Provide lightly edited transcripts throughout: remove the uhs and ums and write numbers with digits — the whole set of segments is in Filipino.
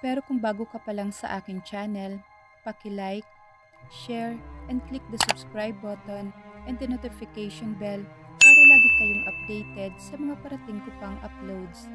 Pero kung bago ka pa lang sa aking channel, paki-like, share, and click the subscribe button and the notification bell para lagi kayong updated sa mga parating ko pang uploads.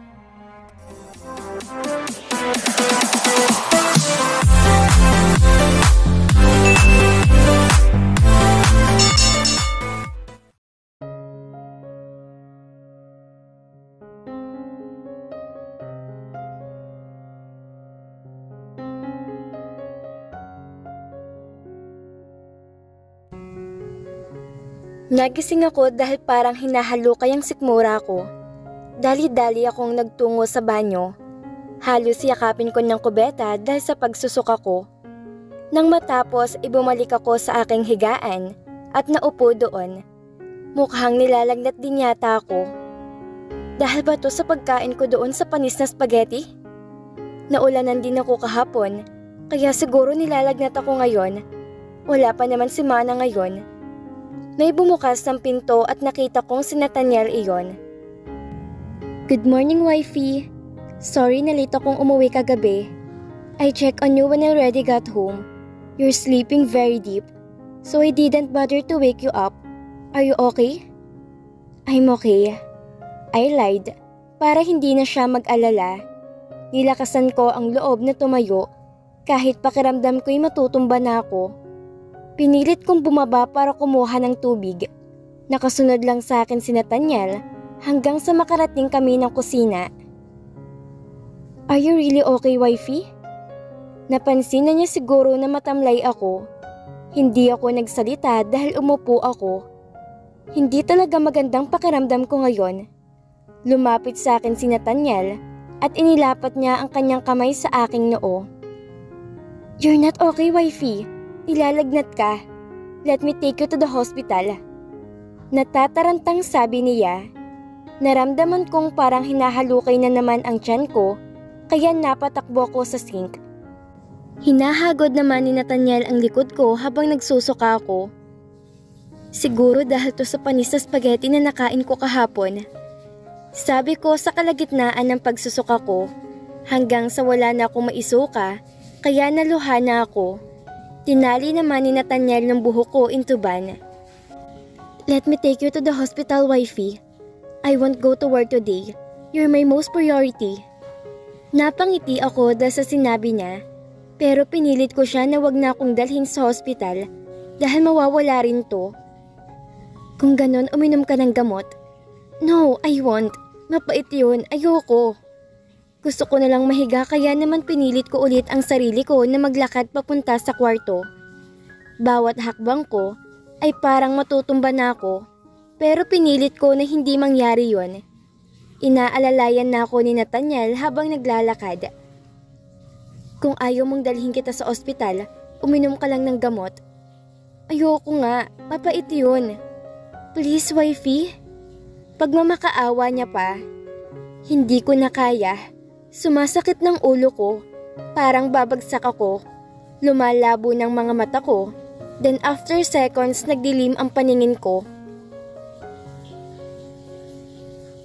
Nagising ako dahil parang hinahalukay ang sikmura ko. Dali-dali akong nagtungo sa banyo. Halos yakapin ko ng kubeta dahil sa pagsusuka ko. Nang matapos, ibumalik ako sa aking higaan at naupo doon. Mukhang nilalagnat din yata ako. Dahil ba to sa pagkain ko doon sa panis na spaghetti? Naulanan din ako kahapon, kaya siguro nilalagnat ako ngayon. Wala pa naman si Mana ngayon. May bumukas ng pinto at nakita kong si Nathaniel iyon. Good morning, wifey. Sorry na late akong umuwi kagabi. I checked on you when I already got home. You're sleeping very deep, so I didn't bother to wake you up. Are you okay? I'm okay. I lied para hindi na siya mag-alala. Nilakasan ko ang loob na tumayo kahit pakiramdam ko'y matutumba na ako. Pinilit kong bumaba para kumuha ng tubig. Nakasunod lang sa akin si Nathaniel hanggang sa makarating kami ng kusina. Are you really okay, wifey? Napansin na niya siguro na matamlay ako. Hindi ako nagsalita dahil umupo ako. Hindi talaga magandang pakiramdam ko ngayon. Lumapit sa akin si Nathaniel at inilapat niya ang kanyang kamay sa aking noo. You're not okay, wifey. Nilalagnat ka. Let me take you to the hospital. Natatarantang sabi niya. Naramdaman kong parang hinahalukay na naman ang tiyan ko, kaya napatakbo ko sa sink. Hinahagod naman ni Nathaniel ang likod ko habang nagsusuka ako. Siguro dahil to sa panis na spaghetti na nakain ko kahapon. Sabi ko sa kalagitnaan ng pagsusuka ko, hanggang sa wala na akong maisuka, kaya naluha na ako. Tinali naman ni Nathaniel ng buhok ko into ban. Let me take you to the hospital, wifey. I won't go to work today. You're my most priority. Napangiti ako dahil sa sinabi niya, pero pinilit ko siya na wag na akong dalhin sa hospital dahil mawawala rin to. Kung ganon, uminom ka ng gamot. No, I won't. Mapait yun. Ayoko. Gusto ko na lang mahiga kaya naman pinilit ko ulit ang sarili ko na maglakad papunta sa kwarto. Bawat hakbang ko ay parang matutumba na ako, pero pinilit ko na hindi mangyari yon. Inaalalayan na ako ni Nathaniel habang naglalakad. Kung ayaw mong dalhin kita sa ospital, uminom ka lang ng gamot. Ayoko nga, mapait yun. Please, wifey. Pagmamakaawa niya pa. Hindi ko na kaya. Sumasakit ng ulo ko, parang babagsak ako. Lumalabo ng mga mata ko, then after seconds nagdilim ang paningin ko.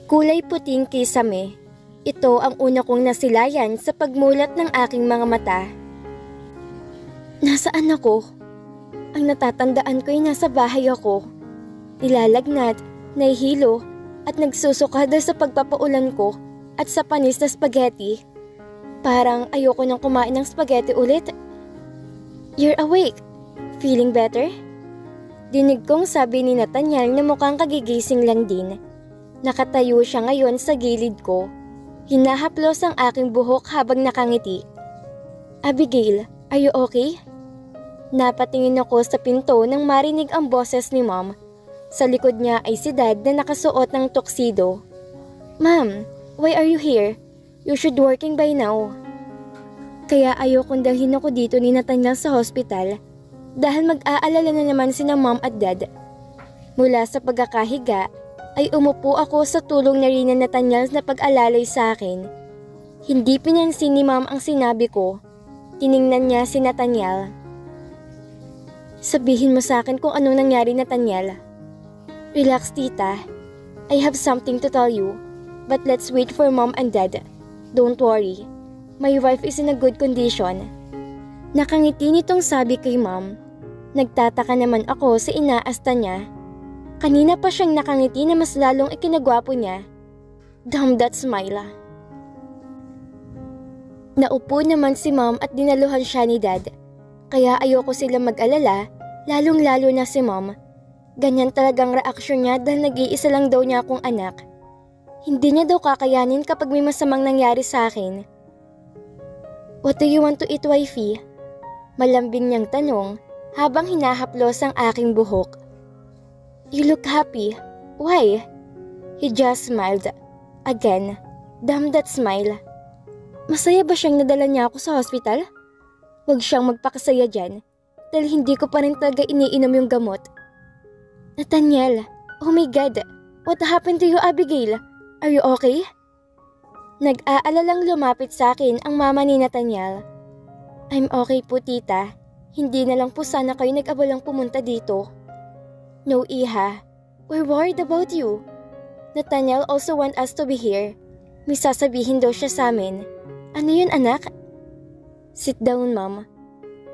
Kulay puting kisame. Ito ang una kong nasilayan sa pagmulat ng aking mga mata. Nasaan ako? Ang natatandaan ko ay nasa bahay ako. Nilalagnat, nahihilo, at nagsusuka dahil sa pagpapaulan ko at sa panis na spaghetti. Parang ayoko nang kumain ng spaghetti ulit. You're awake. Feeling better? Dinig kong sabi ni Nathaniel na mukhang kagigising lang din. Nakatayo siya ngayon sa gilid ko. Hinahaplos ang aking buhok habang nakangiti. Abigail, are you okay? Napatingin ako sa pinto nang marinig ang boses ni Mom. Sa likod niya ay si Dad na nakasuot ng tuxedo. Ma'am, why are you here? You should working by now. Kaya ayokong dalhin ako dito ni Nathaniel sa hospital dahil mag-aalala na naman sina Mom at Dad. Mula sa pagkakahiga ay umupo ako sa tulong na rin ni Nathaniel na pag-alalay sa akin. Hindi pinansin ni Mom ang sinabi ko. Tiningnan niya si Nathaniel. Sabihin mo sa akin kung anong nangyari, Nathaniel. Relax, tita. I have something to tell you. But let's wait for Mom and Dad. Don't worry. My wife is in a good condition. Nakangiti nitong sabi kay Mom. Nagtataka naman ako sa inaasta niya. Kanina pa siyang nakangiti na mas lalong ikinagwapo niya. Damn that smile. Naupo naman si Mom at dinaluhan siya ni Dad. Kaya ayoko sila mag-alala, lalong-lalo na si Mom. Ganyan talagang reaksyon niya dahil nag-iisa lang daw niya akong anak. Hindi niya daw kakayanin kapag may masamang nangyari sa akin. What do you want to eat, wifey? Malambing niyang tanong habang hinahaplos ang aking buhok. You look happy. Why? He just smiled. Again. Damn that smile. Masaya ba siyang nadala niya ako sa hospital? Huwag siyang magpakasaya dyan dahil hindi ko pa rin talaga iniinom yung gamot. Nathaniel, oh my God, what happened to you, Abigail? Are you okay? Nag-aalalang lumapit sa akin ang mama ni Nathaniel. I'm okay po, tita. Hindi na lang po sana kayo nag-abalang pumunta dito. No, Iha. We're worried about you. Nathaniel also want us to be here. May sasabihin daw siya sa amin. Ano yun, anak? Sit down, Mom.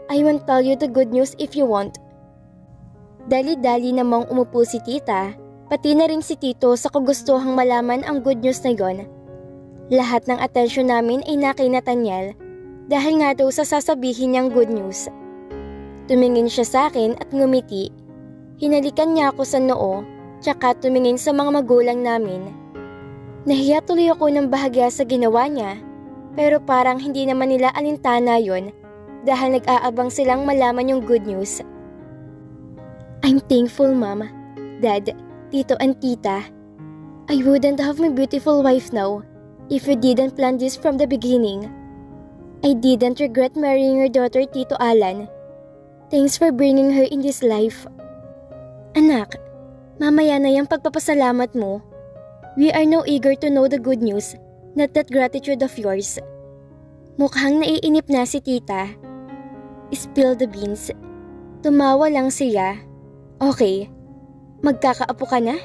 I won't tell you the good news if you want. Dali-dali namang umupo si tita, pati na rin si tito sa kagustuhang malaman ang good news na yon. Lahat ng atensyon namin ay na kay Nathaniel dahil nga daw sa sasabihin niyang good news. Tumingin siya sa akin at ngumiti. Hinalikan niya ako sa noo, tsaka tumingin sa mga magulang namin. Nahiya tuloy ako ng bahagya sa ginawa niya, pero parang hindi naman nila alintana yon dahil nag-aabang silang malaman yung good news. I'm thankful, Mom, Dad, Tito and Tita. I wouldn't have my beautiful wife now if you didn't plan this from the beginning. I didn't regret marrying your daughter, Tito Alan. Thanks for bringing her in this life. Anak, mamaya na yung pagpapasalamat mo. We are now eager to know the good news, not that gratitude of yours. Mukhang naiinip na si tita. Spill the beans. Tumawa lang siya. Okay, magkakaapo ka na?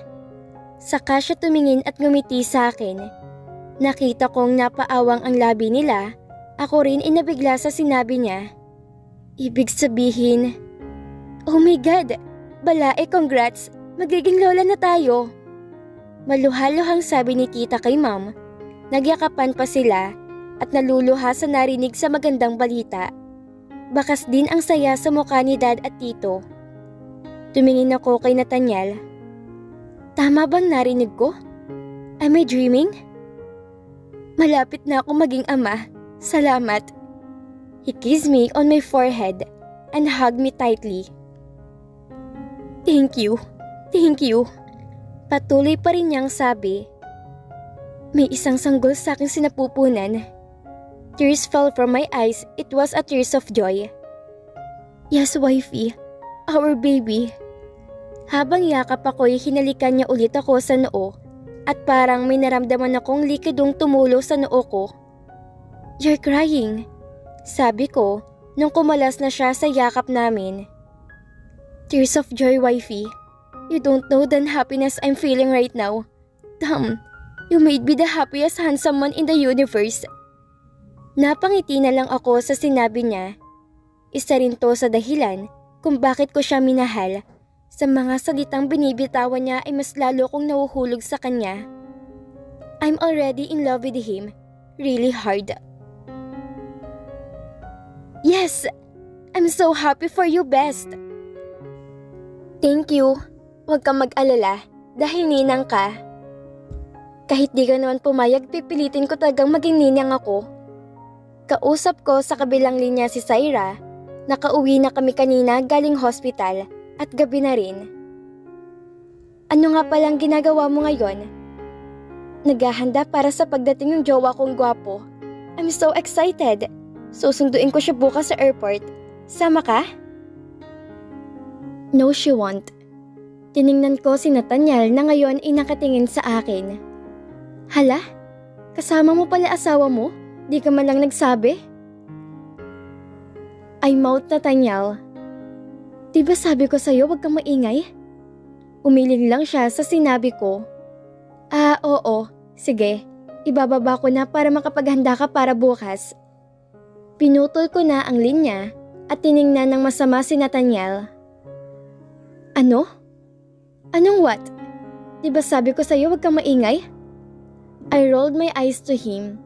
Saka siya tumingin at ngumiti sa akin. Nakita kong napaawang ang labi nila. Ako rin inabigla sa sinabi niya. Ibig sabihin, oh my God, balae, congrats, magiging lola na tayo. Maluhaluhang sabi ni tita kay Mom. Nagyakapan pa sila at naluluha sa narinig sa magandang balita. Bakas din ang saya sa mukha ni Dad at Tito. Tumingin ako kay Nathaniel. Tama bang narinig ko? Am I dreaming? Malapit na ako maging ama. Salamat. He kissed me on my forehead and hugged me tightly. Thank you. Thank you. Patuloy pa rin niyang sabi. May isang sanggol sa aking sinapupunan. Tears fell from my eyes. It was a tears of joy. Yes, wifey. Our baby. Habang yakap ako'y hinalikan niya ulit ako sa noo at parang may naramdaman akong likidong tumulo sa noo ko. You're crying, sabi ko nung kumalas na siya sa yakap namin. Tears of joy, wifey. You don't know the happiness I'm feeling right now. Damn, you made me the happiest handsome man in the universe. Napangiti na lang ako sa sinabi niya. Isa rin to sa dahilan kung bakit ko siya minahal. Sa mga salitang binibitawan niya ay mas lalo kong nahuhulog sa kanya. I'm already in love with him. Really hard. Yes! I'm so happy for you, best! Thank you. Huwag kang mag-alala dahil ninang ka. Kahit di ka naman pumayag, pipilitin ko talagang maging ninang ako. Kausap ko sa kabilang linya si Syra. Nakauwi na kami kanina galing hospital. At gabi na rin. Ano nga palang ginagawa mo ngayon? Naghahanda para sa pagdating ng jowa kong gwapo. I'm so excited. Susunduin ko siya bukas sa airport. Sama ka? No, she won't. Tiningnan ko si Nathaniel na ngayon ay nakatingin sa akin. Hala? Kasama mo pala asawa mo? Di ka man lang nagsabi? I mouthed Nathaniel. Diba sabi ko sa'yo wag kang maingay? Umiling lang siya sa sinabi ko. Oo. Sige, ibababa ko na para makapaghanda ka para bukas. Pinutol ko na ang linya at tiningnan ng masama si Nathaniel. Ano? Anong what? Diba sabi ko sa'yo huwag kang maingay? I rolled my eyes to him.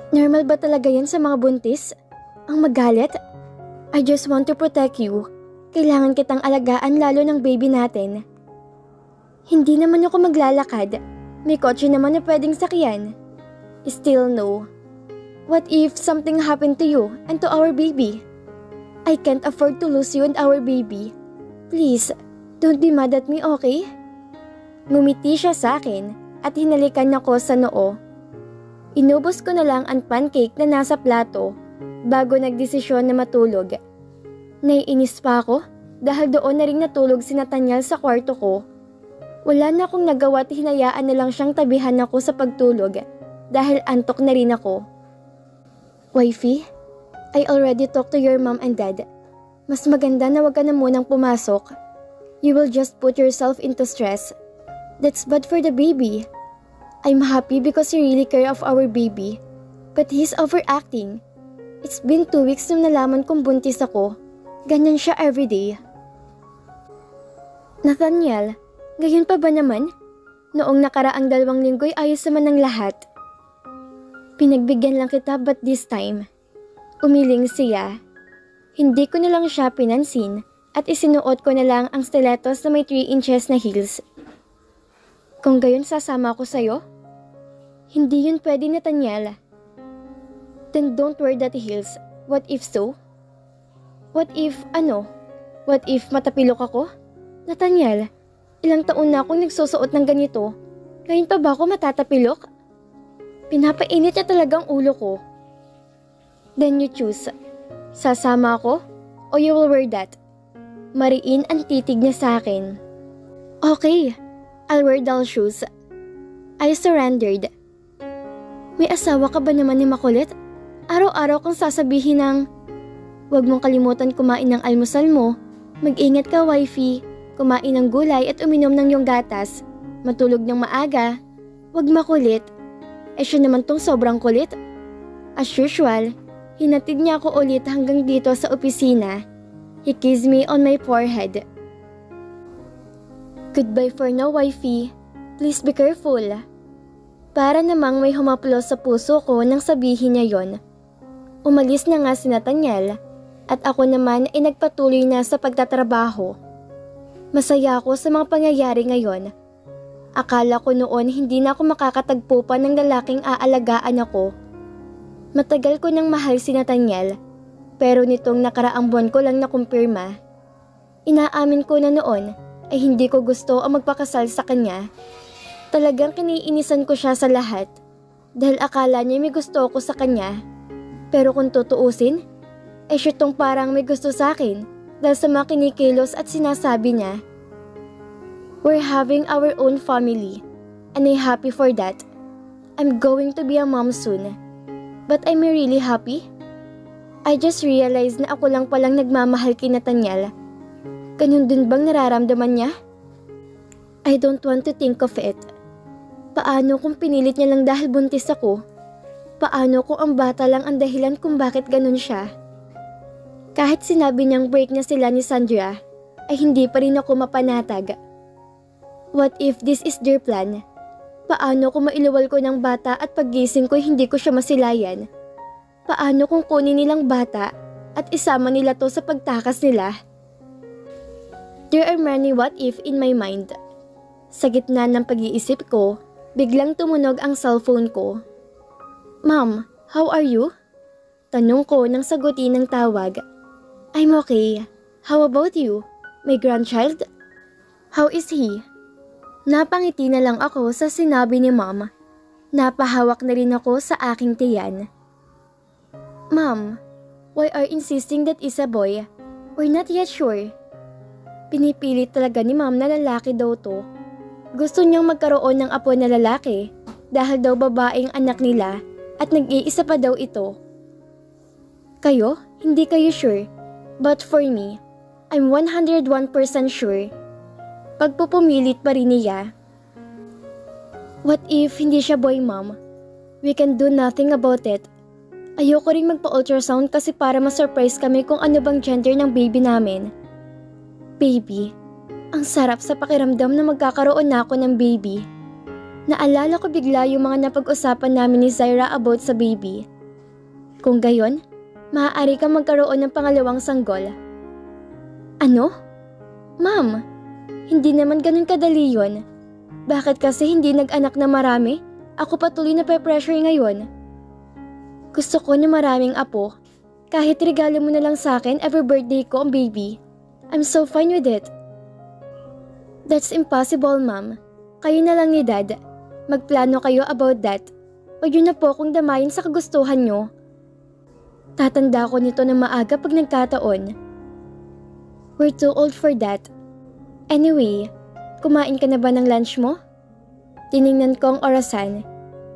Normal ba talaga yan sa mga buntis? Ang magalit? I just want to protect you. Kailangan kitang alagaan lalo ng baby natin. Hindi naman ako maglalakad. May kotse naman na pwedeng sakyan. Still no. What if something happened to you and to our baby? I can't afford to lose you and our baby. Please, don't be mad at me, okay? Ngumiti siya sa akin at hinalikan ako sa noo. Inubos ko na lang ang pancake na nasa plato bago nagdesisyon na matulog. Naiinis pa ako dahil doon na rin natulog si Nathaniel sa kwarto ko. Wala na akong nagawa at hinayaan na lang siyang tabihan ako sa pagtulog dahil antok na rin ako. Wifey, I already talked to your mom and dad. Mas maganda na wag ka na munang pumasok. You will just put yourself into stress. That's bad for the baby. I'm happy because you really care of our baby. But he's overacting. It's been 2 weeks nung nalaman kong buntis ako. Ganyan siya everyday. Nathaniel, gayon pa ba naman? Noong nakaraang 2 linggo'y ayos naman ng lahat. Pinagbigyan lang kita but this time. Umiling siya. Hindi ko na lang siya pinansin at isinuot ko na lang ang stilettos na may 3 inches na heels. Kung gayon sasama ako sa'yo? Hindi yun pwede, Nathaniel. Then don't wear that heels. What if so? What if ano? What if matapilok ako? Nathaniel, ilang taon na akong nagsusuot ng ganito. Ngayon pa ba ako matatapilok? Pinapainit niya talagang ulo ko. Then you choose. Sasama ako o you will wear that? Mariin ang titig niya sa akin. Okay, I'll wear doll shoes. I surrendered. May asawa ka ba naman ni makulit? Araw-araw kang sasabihin ng, "Huwag mong kalimutan kumain ng almusal mo. Mag-ingat ka, wifey. Kumain ng gulay at uminom ng iyong gatas. Matulog ng maaga. Huwag makulit." Siya naman tong sobrang kulit. As usual, hinatid niya ako ulit hanggang dito sa opisina. He kissed me on my forehead. Goodbye for now, wifey. Please be careful. Para namang may humaplos sa puso ko nang sabihin niya yon. Umalis na nga si Nathaniel at ako naman ay nagpatuloy na sa pagtatrabaho. Masaya ako sa mga pangyayari ngayon. Akala ko noon hindi na ako makakatagpo pa ng lalaking aalagaan ako. Matagal ko nang mahal si Nathaniel, pero nitong nakaraang buwan ko lang nakumpirma. Inaamin ko na noon ay hindi ko gusto ang magpakasal sa kanya. Talagang kiniinisan ko siya sa lahat dahil akala niya may gusto ako sa kanya. Pero kung tutuusin, ay siya tong parang may gusto sa akin dahil sa mga kinikilos at sinasabi niya. We're having our own family, and I'm happy for that. I'm going to be a mom soon. But I'm really happy. I just realized na ako lang palang nagmamahal kay Nathaniel. Ganun din bang nararamdaman niya? I don't want to think of it. Paano kung pinilit niya lang dahil buntis ako? Paano kung ang bata lang ang dahilan kung bakit ganun siya? Kahit sinabi niyang break na sila ni Sandra, ay hindi pa rin ako mapanatag. What if this is their plan? Paano kung mailuwal ko ng bata at paggising ko hindi ko siya masilayan? Paano kung kunin nilang bata at isama nila to sa pagtakas nila? There are many what if in my mind. Sa gitna ng pag-iisip ko, biglang tumunog ang cellphone ko. Mom, how are you? Tanong ko nang sagutin ng tawag. I'm okay. How about you? My grandchild? How is he? Napangiti na lang ako sa sinabi ni Mom. Napahawak na rin ako sa aking tiyan. Mom, why are insisting that is a boy? We're not yet sure. Pinipilit talaga ni Mom na lalaki daw to. Gusto niyang magkaroon ng apo na lalaki dahil daw babaeng anak nila at nag-iisa pa daw ito. Kayo? Hindi kayo sure. But for me, I'm 101% sure. Pagpupumilit pa rin niya. What if hindi siya boy, Mom? We can do nothing about it. Ayoko ring magpa-ultrasound kasi para ma-surprise kami kung ano bang gender ng baby namin. Baby, ang sarap sa pakiramdam na magkakaroon na ako ng baby. Naalala ko bigla yung mga napag-usapan namin ni Zaira about sa baby. Kung gayon, maaari kang magkaroon ng pangalawang sanggol. Ano? Ma'am, hindi naman ganun kadali yun. Bakit kasi hindi nag-anak na marami? Ako patuloy na pe-pressure ngayon. Gusto ko na maraming apo. Kahit regalo mo na lang sa akin every birthday ko ang baby. I'm so fine with it. That's impossible, ma'am. Kayo na lang ni Dad. Magplano kayo about that. Huwag yun na po kung damayin sa kagustuhan nyo. Tatanda ko nito na maaga pag nagkataon. We're too old for that. Anyway, kumain ka na ba ng lunch mo? Tiningnan ko ang orasan.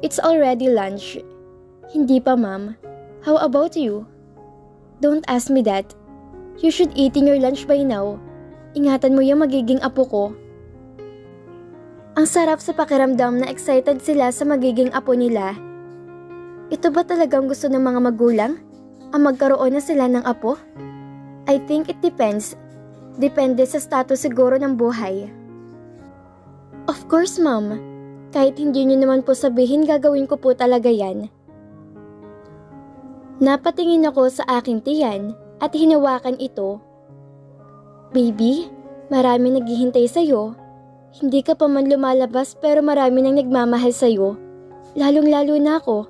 It's already lunch. Hindi pa, ma'am. How about you? Don't ask me that. You should eating your lunch by now. Ingatan mo yung magiging apo ko. Ang sarap sa pakiramdam na excited sila sa magiging apo nila. Ito ba talagang gusto ng mga magulang? Ang magkaroon na sila ng apo? I think it depends. Depende sa status siguro ng buhay. Of course, ma'am. Kahit hindi nyo naman po sabihin, gagawin ko po talaga yan. Napatingin ako sa aking tiyan at hinawakan ito. Baby, marami naghihintay sa'yo. Hindi ka pa man lumalabas pero marami nang nagmamahal sa'yo. Lalong-lalo na ako.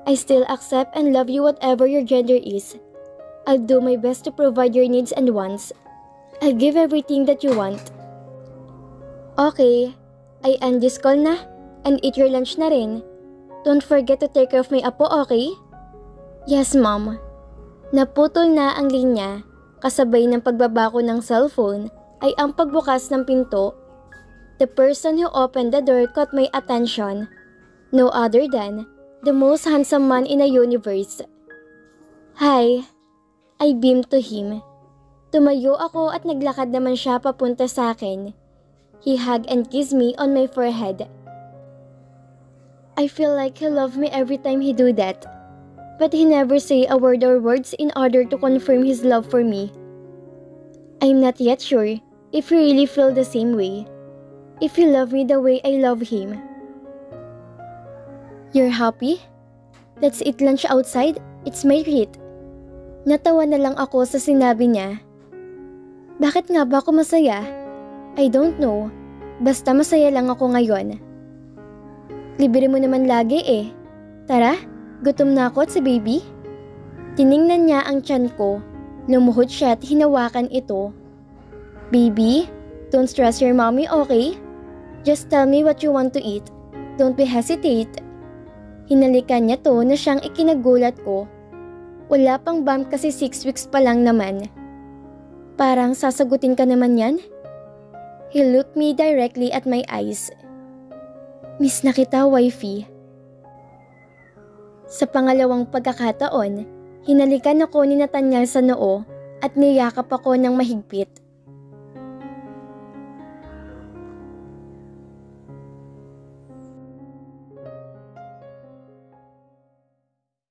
I still accept and love you whatever your gender is. I'll do my best to provide your needs and wants. I'll give everything that you want. Okay, I end this call na and eat your lunch na rin. Don't forget to take care of my apo, okay? Yes, ma'am. Naputol na ang linya, kasabay ng pagbaba ko ng cellphone ay ang pagbukas ng pinto. The person who opened the door caught my attention. No other than the most handsome man in the universe. Hi, I beamed to him. Tumayo ako at naglakad naman siya papunta sa akin. He hugged and kissed me on my forehead. I feel like he loved me every time he do that. But he never say a word or words in order to confirm his love for me. I'm not yet sure if he really feel the same way. If he love me the way I love him. You're happy? Let's eat lunch outside. It's my treat. Natawa na lang ako sa sinabi niya. Bakit nga ba ako masaya? I don't know. Basta masaya lang ako ngayon. Libre mo naman lagi eh. Tara, gutom na ako at si baby. Tiningnan niya ang tiyan ko. Lumuhod siya at hinawakan ito. Baby, don't stress your mommy, okay? Just tell me what you want to eat. Don't be hesitate. Hinalikan niya to na siyang ikinagulat ko. Wala pang bump kasi 6 weeks pa lang naman. Parang sasagutin ka naman yan? He looked me directly at my eyes. Miss na kita, wifey. Sa pangalawang pagkakataon, hinalikan ako ni Nathaniel sa noo at niyakap ako ng mahigpit.